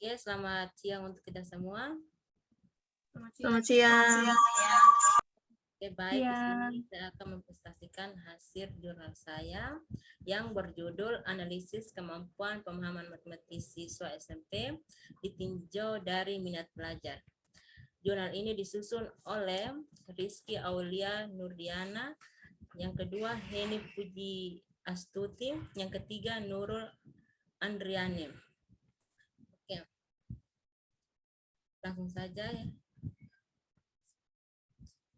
Oke, selamat siang untuk kita semua. Selamat siang. Oke, baik. Di sini saya akan mempresentasikan hasil jurnal saya yang berjudul Analisis Kemampuan Pemahaman Matematis Siswa SMP ditinjau dari minat belajar. Jurnal ini disusun oleh Rizky Aulia Nurdiana, yang kedua Heni Puji Astuti, yang ketiga Nurul Andriani. Oke, langsung saja ya.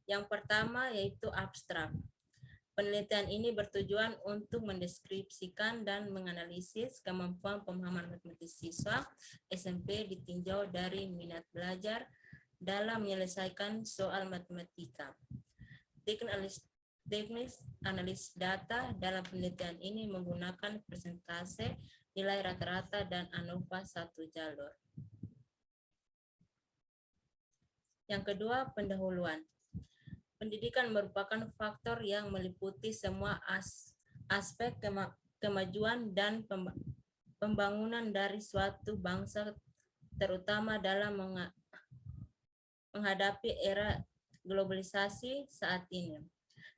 Yang pertama yaitu abstrak. Penelitian ini bertujuan untuk mendeskripsikan dan menganalisis kemampuan pemahaman matematis siswa SMP ditinjau dari minat belajar dalam menyelesaikan soal matematika. Teknis analis data dalam penelitian ini menggunakan persentase, nilai rata-rata, dan ANOVA satu jalur. Yang kedua, pendahuluan. Pendidikan merupakan faktor yang meliputi semua aspek kemajuan dan pembangunan dari suatu bangsa, terutama dalam menghadapi era globalisasi saat ini.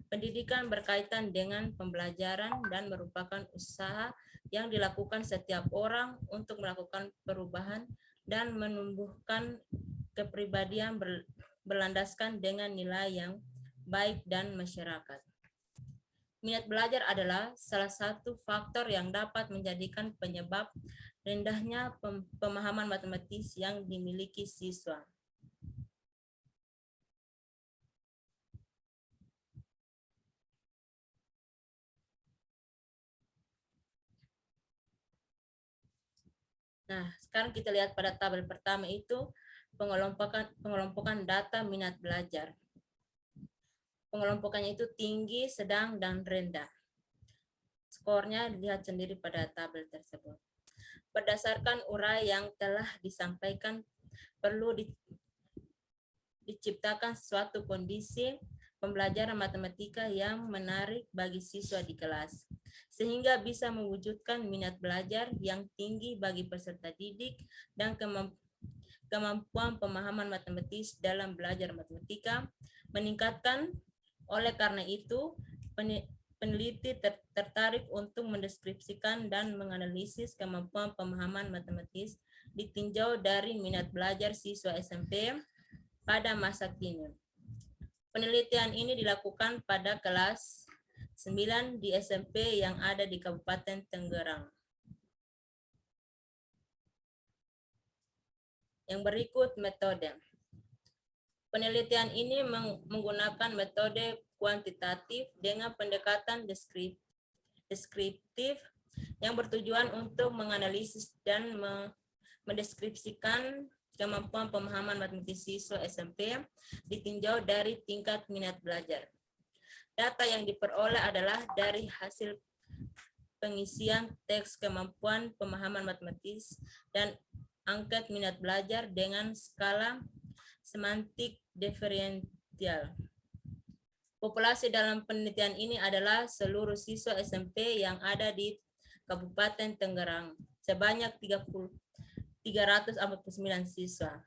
Pendidikan berkaitan dengan pembelajaran dan merupakan usaha yang dilakukan setiap orang untuk melakukan perubahan dan menumbuhkan kepribadian berlandaskan dengan nilai yang baik dan masyarakat. Minat belajar adalah salah satu faktor yang dapat menjadikan penyebab rendahnya pemahaman matematis yang dimiliki siswa. Nah, sekarang kita lihat pada tabel pertama itu pengelompokan data minat belajar. Pengelompokannya itu tinggi, sedang, dan rendah. Skornya dilihat sendiri pada tabel tersebut. Berdasarkan uraian yang telah disampaikan, perlu diciptakan suatu kondisi pembelajaran matematika yang menarik bagi siswa di kelas, sehingga bisa mewujudkan minat belajar yang tinggi bagi peserta didik dan kemampuan pemahaman matematis dalam belajar matematika meningkatkan. Oleh karena itu, peneliti tertarik untuk mendeskripsikan dan menganalisis kemampuan pemahaman matematis ditinjau dari minat belajar siswa SMP pada masa kini. Penelitian ini dilakukan pada kelas 9 di SMP yang ada di Kabupaten Tangerang. Yang berikut metode. Penelitian ini menggunakan metode kuantitatif dengan pendekatan deskriptif yang bertujuan untuk menganalisis dan mendeskripsikan kemampuan pemahaman matematis siswa SMP ditinjau dari tingkat minat belajar. Data yang diperoleh adalah dari hasil pengisian teks kemampuan pemahaman matematis dan angket minat belajar dengan skala semantik diferensial. Populasi dalam penelitian ini adalah seluruh siswa SMP yang ada di Kabupaten Tangerang, sebanyak 349 siswa.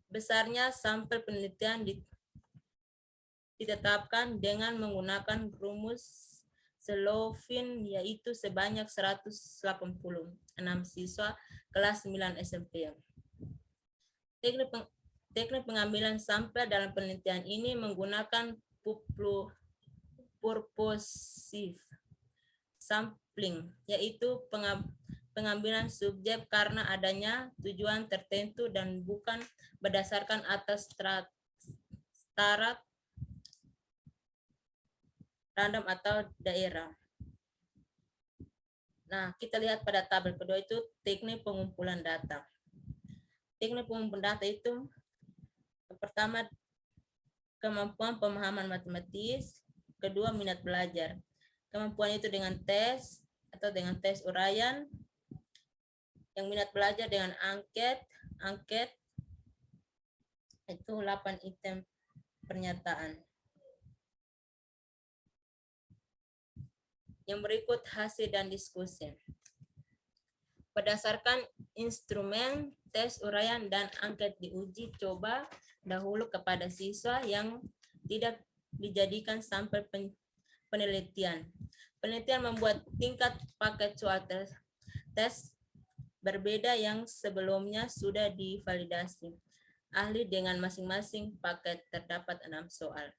Besarnya sampel penelitian ditetapkan dengan menggunakan rumus Slovin, yaitu sebanyak 186 siswa kelas 9 SMP. Teknik pengambilan sampel dalam penelitian ini menggunakan purposive sampling, yaitu pengambilan subjek karena adanya tujuan tertentu dan bukan berdasarkan atas syarat random atau daerah. Nah, kita lihat pada tabel kedua itu teknik pengumpulan data. Teknik pengumpulan data itu pertama kemampuan pemahaman matematis, kedua minat belajar. Kemampuan itu dengan tes atau dengan tes uraian, yang minat belajar dengan angket itu 8 item pernyataan. Yang berikut hasil dan diskusi. Berdasarkan instrumen tes uraian dan angket diuji coba dahulu kepada siswa yang tidak dijadikan sampel penelitian. Penelitian membuat tingkat paket soal tes berbeda yang sebelumnya sudah divalidasi. Ahli dengan masing-masing paket terdapat 6 soal.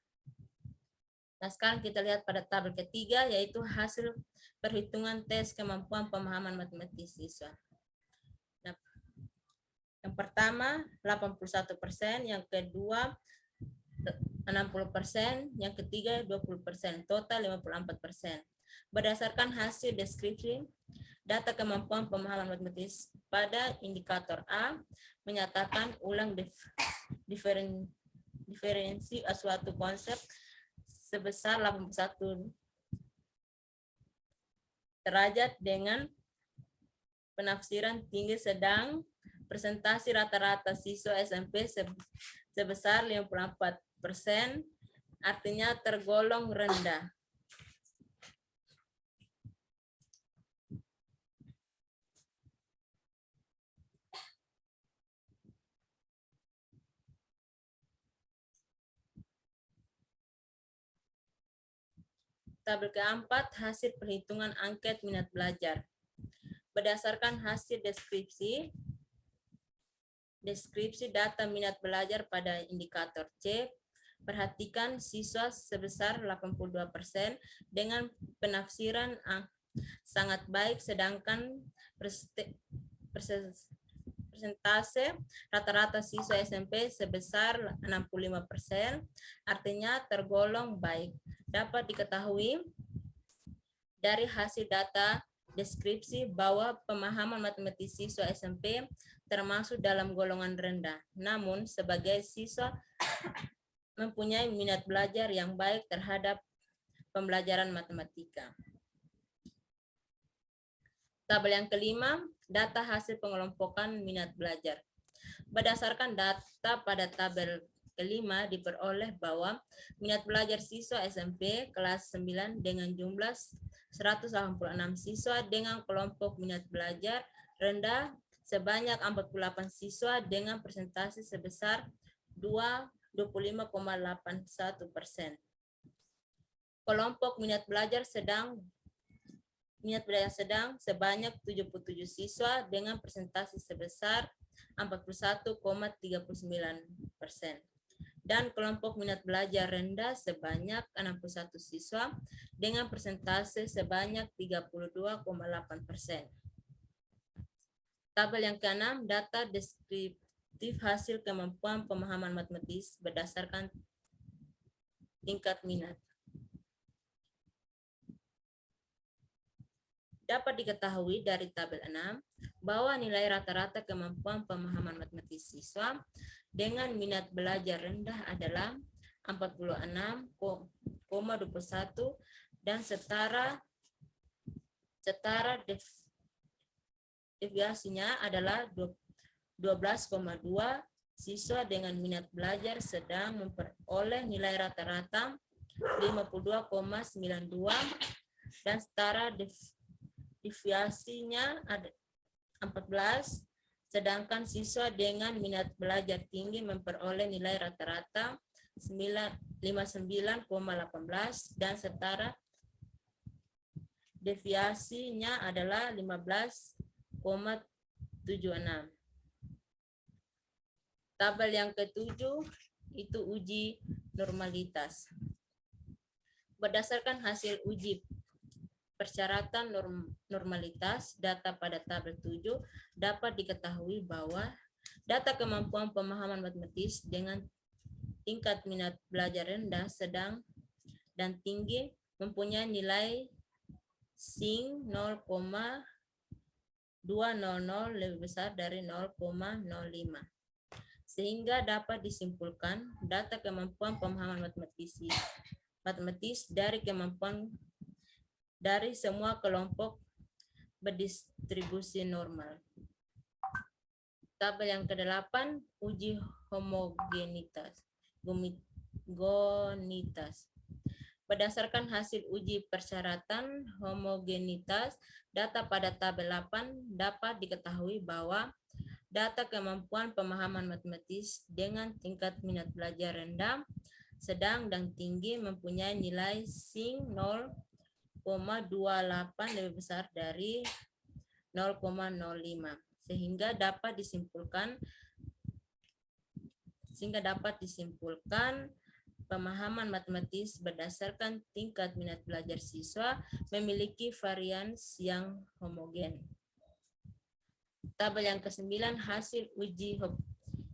Nah, sekarang kita lihat pada tabel ketiga, yaitu hasil perhitungan tes kemampuan pemahaman matematis siswa. Nah, yang pertama 81%, yang kedua 60%, yang ketiga 20%, total 54%. Berdasarkan hasil deskripsi, data kemampuan pemahaman matematis pada indikator A menyatakan ulang diferensi suatu konsep sebesar 81 derajat dengan penafsiran tinggi sedang presentasi rata-rata siswa SMP sebesar 54%, artinya tergolong rendah. Tabel keempat, hasil perhitungan angket minat belajar. Berdasarkan hasil deskripsi data minat belajar pada indikator C, perhatikan siswa sebesar 82% dengan penafsiran sangat baik, sedangkan persentase rata-rata siswa SMP sebesar 65%, artinya tergolong baik. Dapat diketahui dari hasil data deskripsi bahwa pemahaman matematis siswa SMP termasuk dalam golongan rendah. Namun, sebagai siswa mempunyai minat belajar yang baik terhadap pembelajaran matematika. Tabel yang kelima, data hasil pengelompokan minat belajar. Berdasarkan data pada tabel kelima diperoleh bahwa minat belajar siswa SMP kelas 9 dengan jumlah 186 siswa dengan kelompok minat belajar rendah sebanyak 48 siswa dengan presentasi sebesar 25,81%. Kelompok minat belajar sedang sebanyak 77 siswa dengan presentasi sebesar 41,39%. Dan kelompok minat belajar rendah sebanyak 61 siswa dengan persentase sebanyak 32,8%. Tabel yang keenam, data deskriptif hasil kemampuan pemahaman matematis berdasarkan tingkat minat. Dapat diketahui dari tabel 6 bahwa nilai rata-rata kemampuan pemahaman matematis siswa dengan minat belajar rendah adalah 46,21 dan setara deviasinya adalah 12,2. Siswa dengan minat belajar sedang memperoleh nilai rata-rata 52,92 dan setara deviasinya ada 14, sedangkan siswa dengan minat belajar tinggi memperoleh nilai rata-rata 59,18 dan setara deviasinya adalah 15,76. Tabel yang ketujuh itu uji normalitas. Berdasarkan hasil uji persyaratan normalitas data pada tabel 7 dapat diketahui bahwa data kemampuan pemahaman matematis dengan tingkat minat belajar rendah, sedang, dan tinggi mempunyai nilai SING 0,200 lebih besar dari 0,05. Sehingga dapat disimpulkan data kemampuan pemahaman matematis dari kemampuan dari semua kelompok berdistribusi normal. Tabel yang ke-8, uji homogenitas. Berdasarkan hasil uji persyaratan homogenitas data pada tabel 8 dapat diketahui bahwa data kemampuan pemahaman matematis dengan tingkat minat belajar rendah, sedang dan tinggi mempunyai nilai SING 0,28 lebih besar dari 0,05 sehingga dapat disimpulkan pemahaman matematis berdasarkan tingkat minat belajar siswa memiliki varians yang homogen. Tabel yang ke-9 hasil uji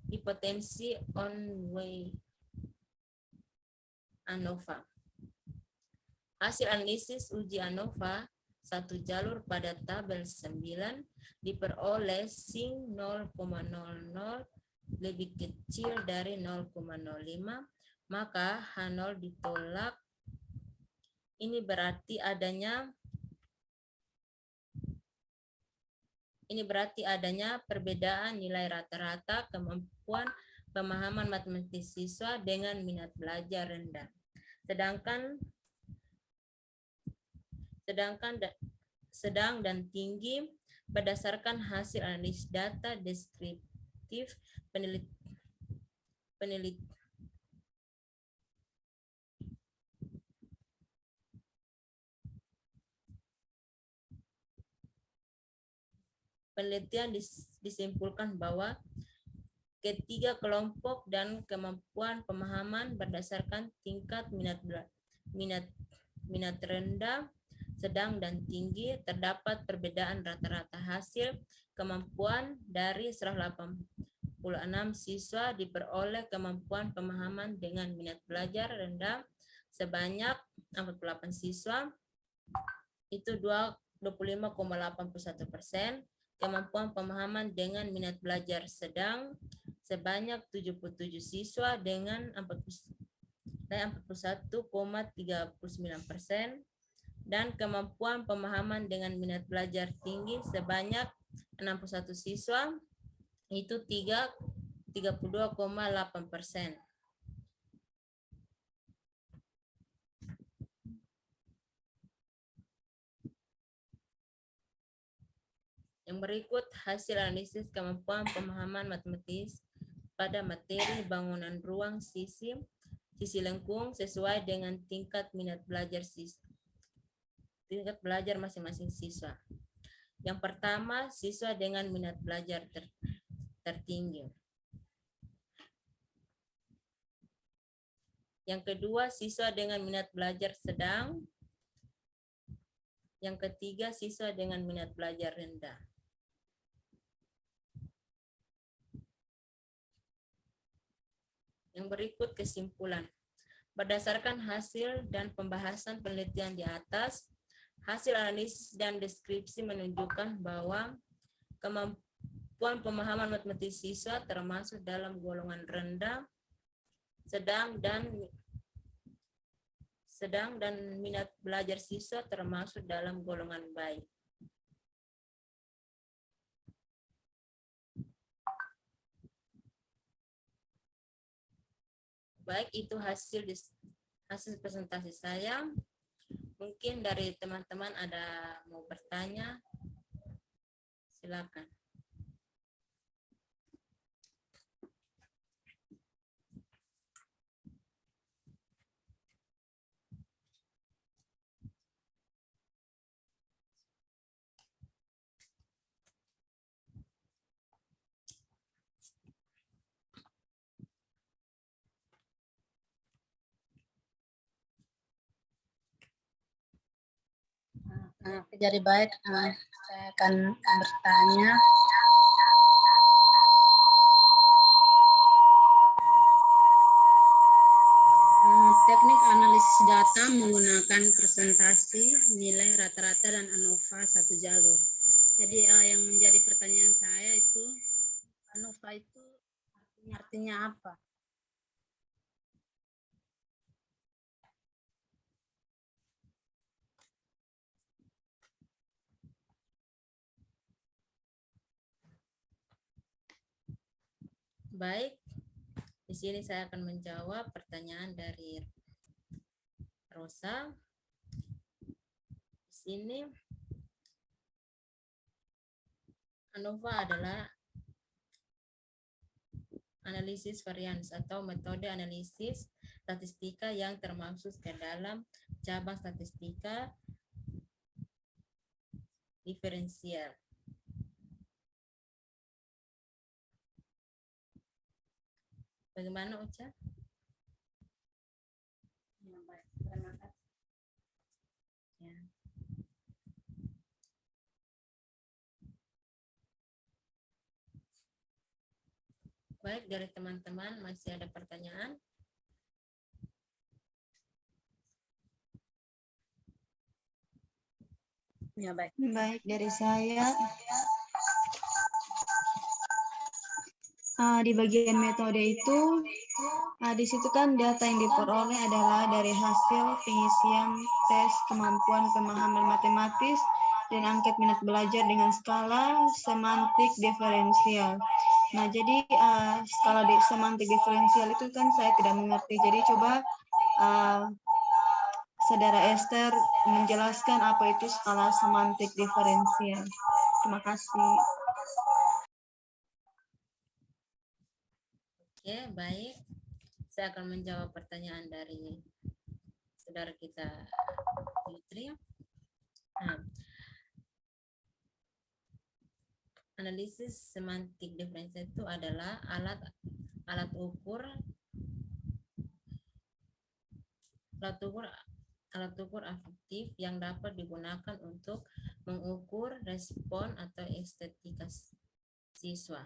hipotensi on-way ANOVA. Hasil analisis uji ANOVA satu jalur pada tabel 9 diperoleh SING 0,00 lebih kecil dari 0,05, maka H0 ditolak. Ini berarti adanya perbedaan nilai rata-rata kemampuan pemahaman matematis siswa dengan minat belajar rendah. Sedang dan tinggi berdasarkan hasil analisis data deskriptif penelitian disimpulkan bahwa ketiga kelompok dan kemampuan pemahaman berdasarkan tingkat minat rendah, sedang dan tinggi terdapat perbedaan rata-rata hasil kemampuan dari 186 siswa diperoleh kemampuan pemahaman dengan minat belajar rendah sebanyak 48 siswa, itu 25,81%, kemampuan pemahaman dengan minat belajar sedang sebanyak 77 siswa dengan 41,39%, dan kemampuan pemahaman dengan minat belajar tinggi sebanyak 61 siswa, itu 32,8%. Yang berikut hasil analisis kemampuan pemahaman matematis pada materi bangunan ruang sisi lengkung sesuai dengan tingkat minat belajar masing-masing siswa. Yang pertama, siswa dengan minat belajar tertinggi. Yang kedua, siswa dengan minat belajar sedang. Yang ketiga, siswa dengan minat belajar rendah. Yang berikut kesimpulan. Berdasarkan hasil dan pembahasan penelitian di atas, hasil analisis dan deskripsi menunjukkan bahwa kemampuan pemahaman matematis siswa termasuk dalam golongan rendah, sedang dan minat belajar siswa termasuk dalam golongan baik. Baik, itu hasil presentasi saya. Mungkin dari teman-teman ada mau bertanya, silakan. Jadi baik, saya akan bertanya. Teknik analisis data menggunakan presentasi, nilai rata-rata, dan ANOVA satu jalur. Jadi yang menjadi pertanyaan saya itu, ANOVA itu artinya apa? Baik, di sini saya akan menjawab pertanyaan dari Rosa. Di sini ANOVA adalah analisis varians atau metode analisis statistika yang termasuk ke dalam cabang statistika diferensial. Bagaimana Uca? Ya. Baik, dari teman-teman masih ada pertanyaan? Ya, baik. Baik, dari saya di bagian metode itu di situ kan data yang diperoleh adalah dari hasil pengisian tes kemampuan pemahaman matematis dan angket minat belajar dengan skala semantik diferensial. Nah, jadi skala semantik diferensial itu kan saya tidak mengerti. Jadi coba Saudara Esther menjelaskan apa itu skala semantik diferensial. Terima kasih. Oke, baik. Saya akan menjawab pertanyaan dari saudara kita Putri. Nah, analisis semantik diferensial itu adalah alat ukur afektif yang dapat digunakan untuk mengukur respon atau estetika siswa.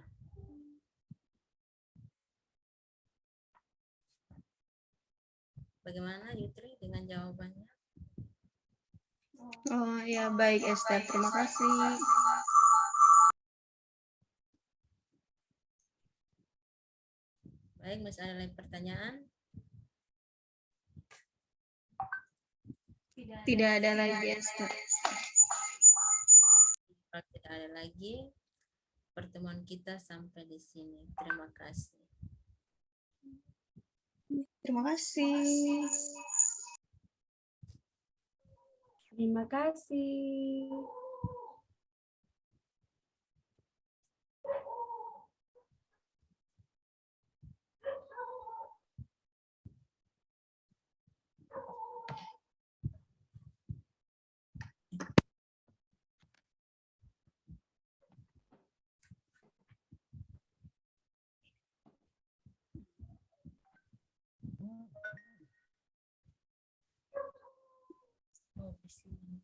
Bagaimana Yutri dengan jawabannya? Oh ya, baik Esther, terima kasih. Baik, masih ada lagi pertanyaan? Tidak ada lagi Esther. Kalau tidak ada lagi, pertemuan kita sampai di sini. Terima kasih. Terima kasih. Terima kasih. Oh, di sini.